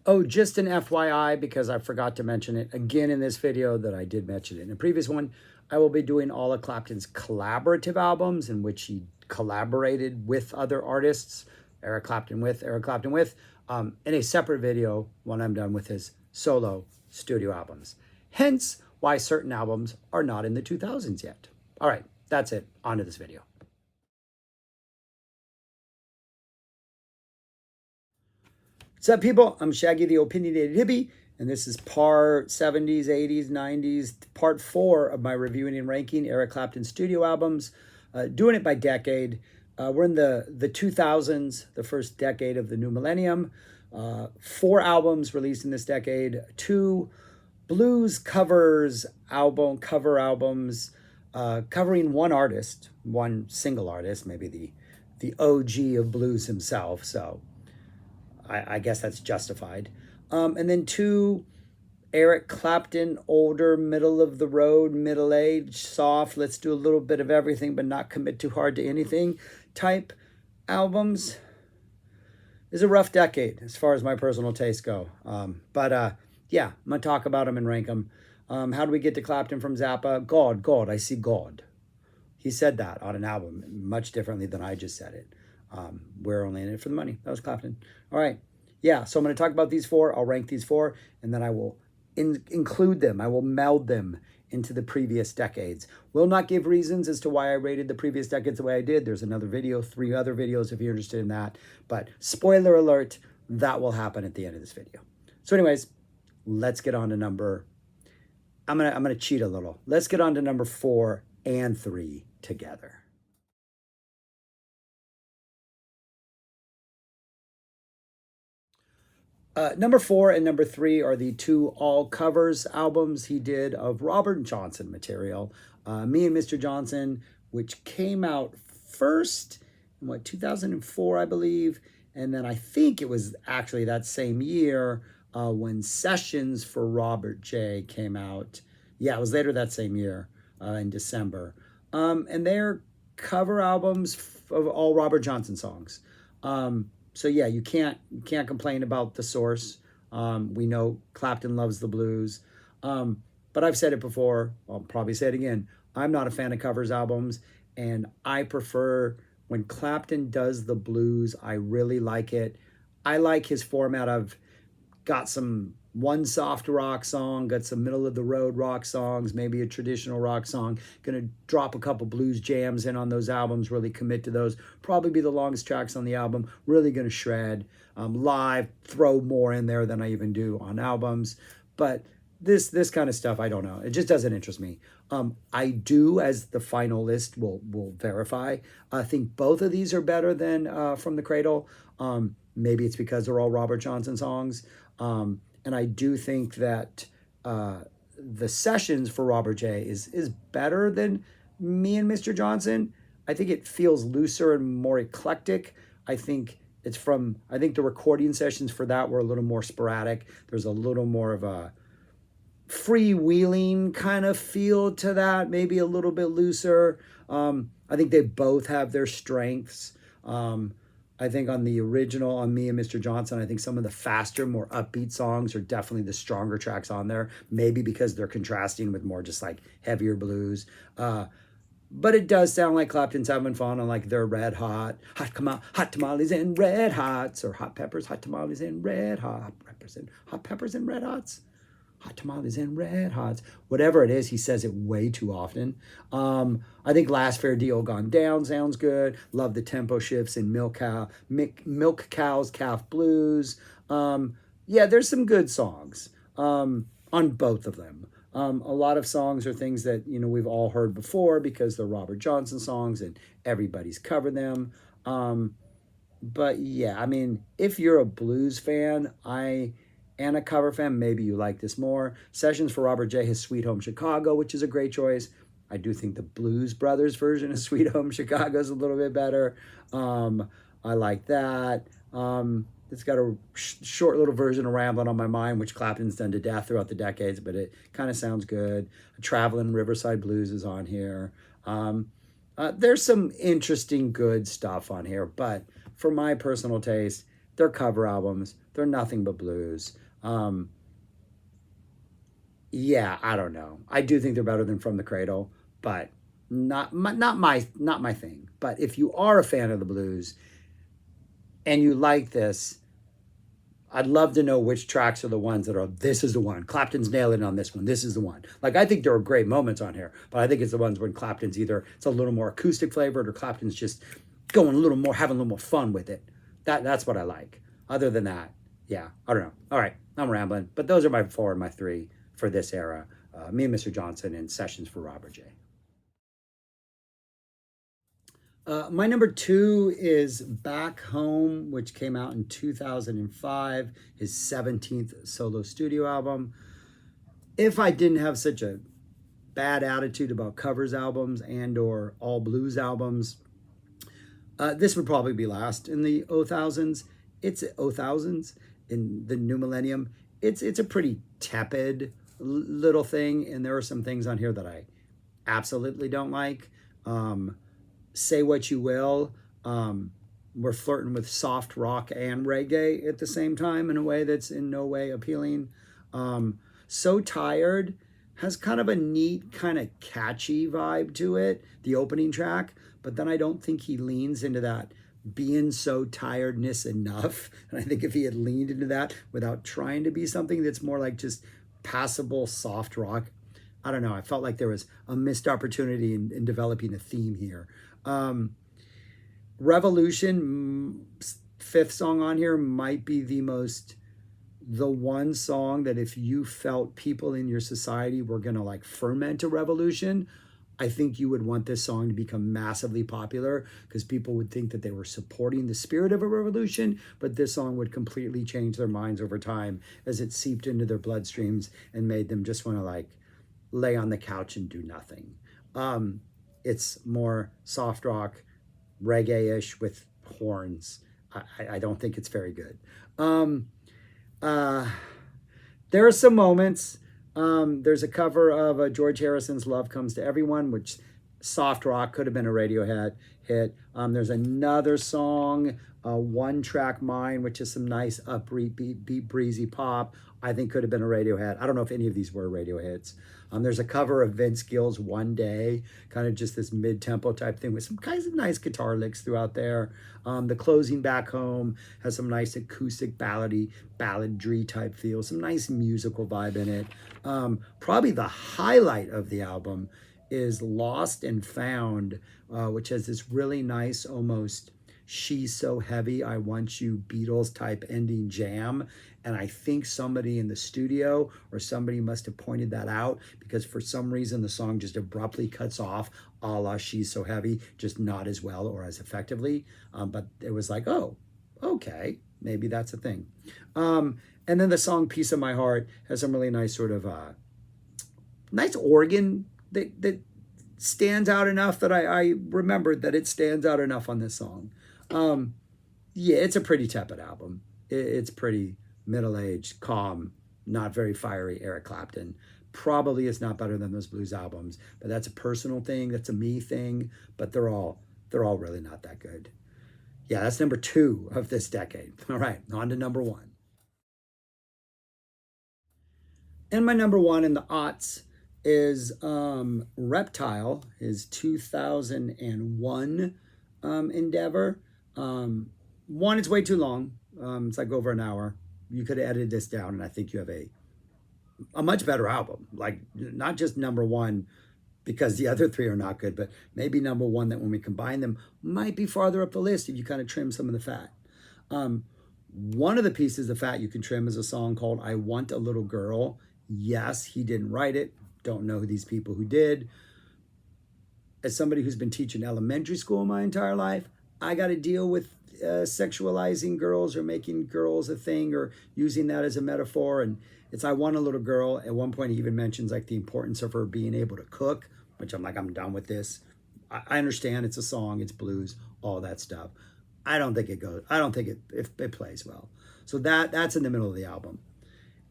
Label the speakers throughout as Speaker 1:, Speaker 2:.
Speaker 1: Oh, just an FYI, because I forgot to mention it again in this video that I did mention it in a previous one, I will be doing all of Clapton's collaborative albums in which he collaborated with other artists, Eric Clapton with, in a separate video when I'm done with his solo studio albums. Hence why certain albums are not in the 2000s yet. All right, that's it. On to this video. What's up, people? I'm Shaggy the Opinionated Hippie, and this is part 70s, 80s, 90s, part 4 of my reviewing and ranking Eric Clapton studio albums. Doing it by decade. We're in the 2000s, the first decade of the new millennium. 4 albums released in this decade, 2 blues cover albums covering one artist, one single artist, maybe the OG of blues himself. So I guess that's justified. And then 2 Eric Clapton, older, middle of the road, middle age, soft, let's do a little bit of everything but not commit too hard to anything type albums. It's a rough decade as far as my personal tastes go. Yeah, I'm going to talk about them and rank them. How do we get to Clapton from Zappa? God, I see God. He said that on an album much differently than I just said it. We're only in it for the money. That was Clapton. All right. Yeah, so I'm going to talk about these 4. I'll rank these 4, and then I will include them. I will meld them into the previous decades. Will not give reasons as to why I rated the previous decades the way I did. There's another video, 3 other videos if you're interested in that. But spoiler alert, that will happen at the end of this video. So anyways, let's get on to number... I'm gonna cheat a little. Let's get on to number 4 and 3 together. Number 4 and number 3 are the 2 all covers albums he did of Robert Johnson material. Me and Mr. Johnson, which came out first in 2004, I believe. And then I think it was actually that same year when Sessions for Robert J came out. Yeah, it was later that same year in December. And they're cover albums of all Robert Johnson songs. So yeah, you can't complain about the source. We know Clapton loves the blues. But I've said it before, I'll probably say it again. I'm not a fan of covers albums, and I prefer when Clapton does the blues. I really like it. I like his format of got one soft rock song, got some middle of the road rock songs, maybe a traditional rock song, gonna drop a couple blues jams in on those albums, really commit to those, probably be the longest tracks on the album, really gonna shred. Live, throw more in there than I even do on albums. But this kind of stuff, I don't know, it just doesn't interest me. I do, as the final list will verify, I think both of these are better than From the Cradle. Maybe it's because they're all Robert Johnson songs. And I do think that the Sessions for Robert J is better than Me and Mr. Johnson. I think it feels looser and more eclectic. I think the recording sessions for that were a little more sporadic. There's a little more of a freewheeling kind of feel to that, maybe a little bit looser. I think they both have their strengths. I think on the original, on Me and Mr. Johnson, I think some of the faster, more upbeat songs are definitely the stronger tracks on there. Maybe because they're contrasting with more just like heavier blues. But it does sound like Clapton's having fun on like their red hot, hot tamales and red hots, or hot peppers, hot tamales and red hot peppers and red hots. Hot tamales and red hots. Whatever it is, he says it way too often. I think Last Fair Deal Gone Down sounds good. Love the tempo shifts in Milk Cow's Calf Blues. Yeah, there's some good songs on both of them. A lot of songs are things that, we've all heard before because they're Robert Johnson songs and everybody's covered them. But yeah, I mean, if you're a blues fan, and a cover fan, maybe you like this more. Sessions for Robert J has Sweet Home Chicago, which is a great choice. I do think the Blues Brothers version of Sweet Home Chicago is a little bit better. I like that. It's got a short little version of Ramblin' on My Mind, which Clapton's done to death throughout the decades, but it kind of sounds good. Traveling Riverside Blues is on here. There's some interesting good stuff on here, but for my personal taste, They're cover albums. They're nothing but blues. Yeah, I don't know. I do think they're better than From the Cradle, but not my thing. But if you are a fan of the blues and you like this, I'd love to know which tracks are the ones that are, this is the one. Clapton's nailing it on this one. This is the one. Like, I think there are great moments on here, but I think it's the ones when Clapton's either, it's a little more acoustic flavored or Clapton's just going a little more, having a little more fun with it. That's what I like. Other than that, yeah, I don't know. All right, I'm rambling, but those are my four and my three for this era. Me and Mr. Johnson and Sessions for Robert J. My number two is Back Home, which came out in 2005, his 17th solo studio album. If I didn't have such a bad attitude about covers albums and or all blues albums, this would probably be last in the 2000s. It's 2000s in the new millennium. It's a pretty tepid little thing, and there are some things on here that I absolutely don't like. Say What You Will. We're flirting with soft rock and reggae at the same time in a way that's in no way appealing. So Tired has kind of a neat, kind of catchy vibe to it, the opening track, but then I don't think he leans into that being so tiredness enough. And I think if he had leaned into that without trying to be something that's more like just passable soft rock, I don't know. I felt like there was a missed opportunity in developing a theme here. Revolution, fifth song on here, might be the one song that if you felt people in your society were going to like ferment a revolution, I think you would want this song to become massively popular because people would think that they were supporting the spirit of a revolution, but this song would completely change their minds over time as it seeped into their bloodstreams and made them just want to like lay on the couch and do nothing. It's more soft rock, reggae-ish with horns. I don't think it's very good. There are some moments. There's a cover of George Harrison's Love Comes to Everyone, which soft rock could have been a Radiohead hit. There's another song, One Track Mind, which is some nice upbeat, breezy pop. I think could have been a Radiohead. I don't know if any of these were radio hits. There's a cover of Vince Gill's One Day, kind of just this mid-tempo type thing with some kinds of nice guitar licks throughout there. The closing Back Home has some nice acoustic balladry type feel, some nice musical vibe in it. Probably the highlight of the album is Lost and Found, which has this really nice, almost She's So Heavy, I Want You Beatles type ending jam. And I think somebody in the studio or somebody must have pointed that out because for some reason the song just abruptly cuts off a la She's So Heavy, just not as well or as effectively. But it was like, oh, okay, maybe that's a thing. And then the song Piece of My Heart has some really nice sort of nice organ that stands out enough that I remembered that it stands out enough on this song. Yeah, it's a pretty tepid album. It's pretty middle-aged, calm, not very fiery Eric Clapton. Probably is not better than those blues albums, but that's a personal thing. That's a me thing, but they're all really not that good. Yeah, that's number two of this decade. All right, on to number one. And my number one in the aughts is Reptile, his 2001 endeavor. One, it's way too long. It's like over an hour. You could have edited this down, and I think you have a much better album. Like, not just number one because the other three are not good, but maybe number one that when we combine them might be farther up the list if you kind of trim some of the fat. One of the pieces of fat you can trim is a song called I Want a Little Girl. Yes, he didn't write it. Don't know these people who did. As somebody who's been teaching elementary school my entire life, I got to deal with sexualizing girls or making girls a thing or using that as a metaphor. And it's I Want a Little Girl. At one point, he even mentions like the importance of her being able to cook, which I'm like, I'm done with this. I understand it's a song, it's blues, all that stuff. I don't think it plays well. So that's in the middle of the album.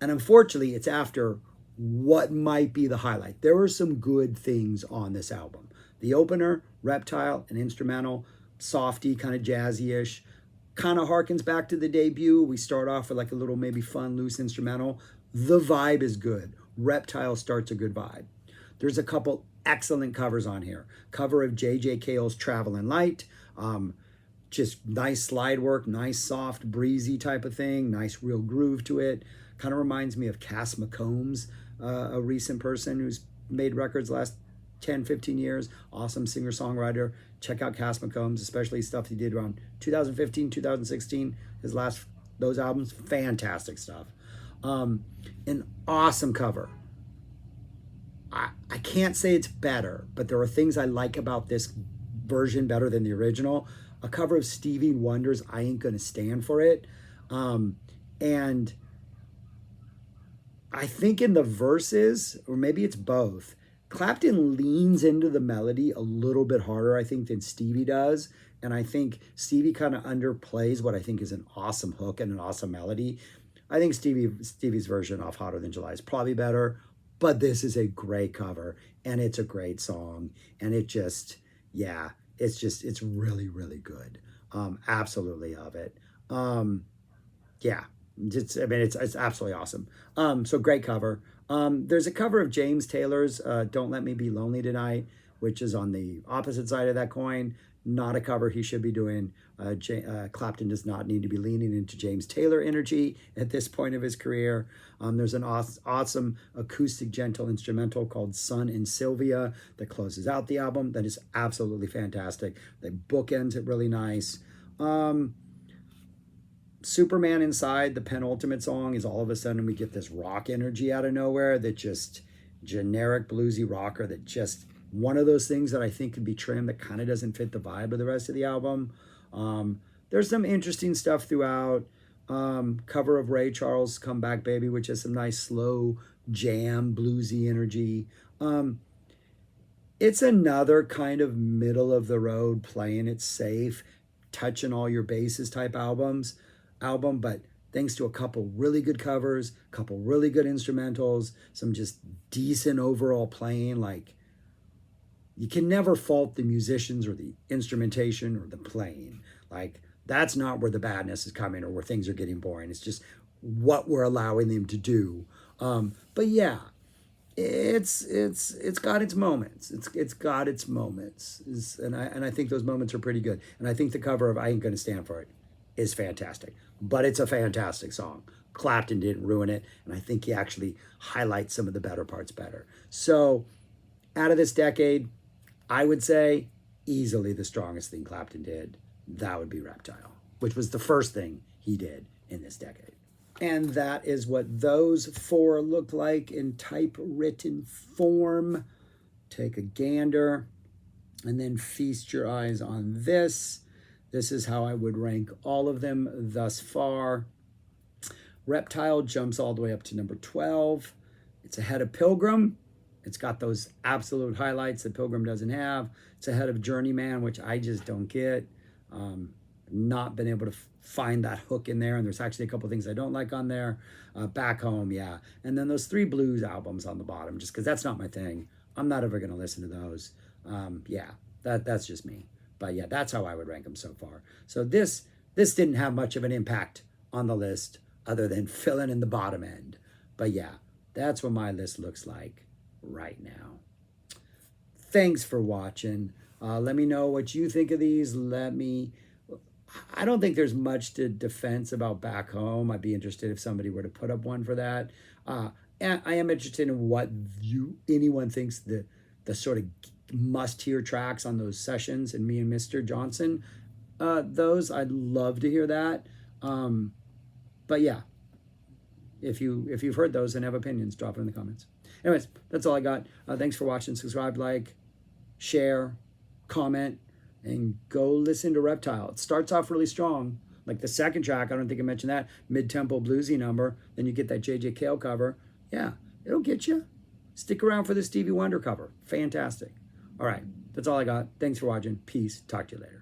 Speaker 1: And unfortunately, it's after what might be the highlight. There were some good things on this album. The opener, Reptile, an instrumental, softy, kind of jazzy-ish, kind of harkens back to the debut. We start off with like a little maybe fun, loose instrumental. The vibe is good. Reptile starts a good vibe. There's a couple excellent covers on here. Cover of J.J. Cale's Traveling Light. Just nice slide work, nice soft, breezy type of thing, nice real groove to it. Kind of reminds me of Cass McCombs, a recent person who's made records last 10, 15 years. Awesome singer-songwriter. Check out Cass McCombs, especially stuff he did around 2015, 2016. Those albums, fantastic stuff. An awesome cover. I can't say it's better, but there are things I like about this version better than the original. A cover of Stevie Wonder's I Ain't Gonna Stand For It. And I think in the verses, or maybe it's both, Clapton leans into the melody a little bit harder, I think, than Stevie does. And I think Stevie kind of underplays what I think is an awesome hook and an awesome melody. I think Stevie's version of Hotter Than July is probably better, but this is a great cover, and it's a great song, and it just, yeah, it's really, really good. Absolutely love it. Yeah, it's absolutely awesome. So great cover. There's a cover of James Taylor's Don't Let Me Be Lonely Tonight, which is on the opposite side of that coin. Not a cover he should be doing. Clapton does not need to be leaning into James Taylor energy at this point of his career. There's an awesome acoustic gentle instrumental called Sun and Sylvia that closes out the album. That is absolutely fantastic. They bookends it really nice. Superman Inside, the penultimate song, is all of a sudden we get this rock energy out of nowhere that just generic bluesy rocker that just one of those things that I think could be trimmed that kind of doesn't fit the vibe of the rest of the album. There's some interesting stuff throughout. Cover of Ray Charles' Come Back Baby, which has some nice slow jam bluesy energy. It's another kind of middle of the road, playing it safe, touching all your bases type album, but thanks to a couple really good covers, a couple really good instrumentals, some just decent overall playing. Like, you can never fault the musicians or the instrumentation or the playing. Like, that's not where the badness is coming or where things are getting boring. It's just what we're allowing them to do. But yeah, it's got its moments. It's got its moments. And I think those moments are pretty good. And I think the cover of I Ain't Gonna Stand For It is fantastic. But it's a fantastic song. Clapton didn't ruin it, and I think he actually highlights some of the better parts better. So out of this decade, I would say easily the strongest thing Clapton did, that would be Reptile, which was the first thing he did in this decade. And that is what those four look like in typewritten form. Take a gander and then feast your eyes on this. This is how I would rank all of them thus far. Reptile jumps all the way up to number 12. It's ahead of Pilgrim. It's got those absolute highlights that Pilgrim doesn't have. It's ahead of Journeyman, which I just don't get. Not been able to find that hook in there, and there's actually a couple things I don't like on there. Back Home, yeah. And then those 3 blues albums on the bottom, just because that's not my thing. I'm not ever going to listen to those. Yeah, that's just me. But yeah, that's how I would rank them so far. So this didn't have much of an impact on the list other than filling in the bottom end. But yeah, that's what my list looks like right now. Thanks for watching. Let me know what you think of these. I don't think there's much to defense about Back Home. I'd be interested if somebody were to put up one for that. And I am interested in what anyone thinks the sort of must-hear tracks on those sessions and Me and Mr. Johnson. Those, I'd love to hear that. But yeah, if you've heard those and have opinions, drop it in the comments. Anyways, that's all I got. Thanks for watching. Subscribe, like, share, comment, and go listen to Reptile. It starts off really strong. Like the second track, I don't think I mentioned that, mid-tempo bluesy number. Then you get that J.J. Cale cover. Yeah, it'll get you. Stick around for the Stevie Wonder cover. Fantastic. All right, that's all I got. Thanks for watching. Peace. Talk to you later.